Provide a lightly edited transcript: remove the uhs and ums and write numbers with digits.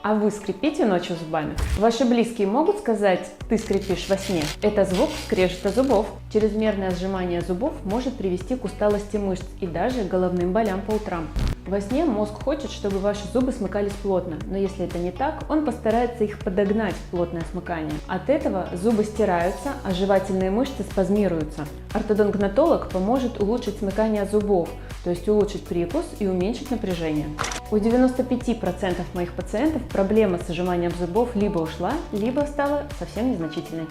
А вы скрипите ночью зубами? Ваши близкие могут сказать «ты скрипишь во сне»? Это звук скрежета зубов. Чрезмерное сжимание зубов может привести к усталости мышц и даже головным болям по утрам. Во сне мозг хочет, чтобы ваши зубы смыкались плотно, но если это не так, он постарается их подогнать в плотное смыкание. От этого зубы стираются, а жевательные мышцы спазмируются. Ортодонтолог поможет улучшить смыкание зубов, то есть улучшить прикус и уменьшить напряжение. У 95% моих пациентов проблема с сжиманием зубов либо ушла, либо стала совсем незначительной.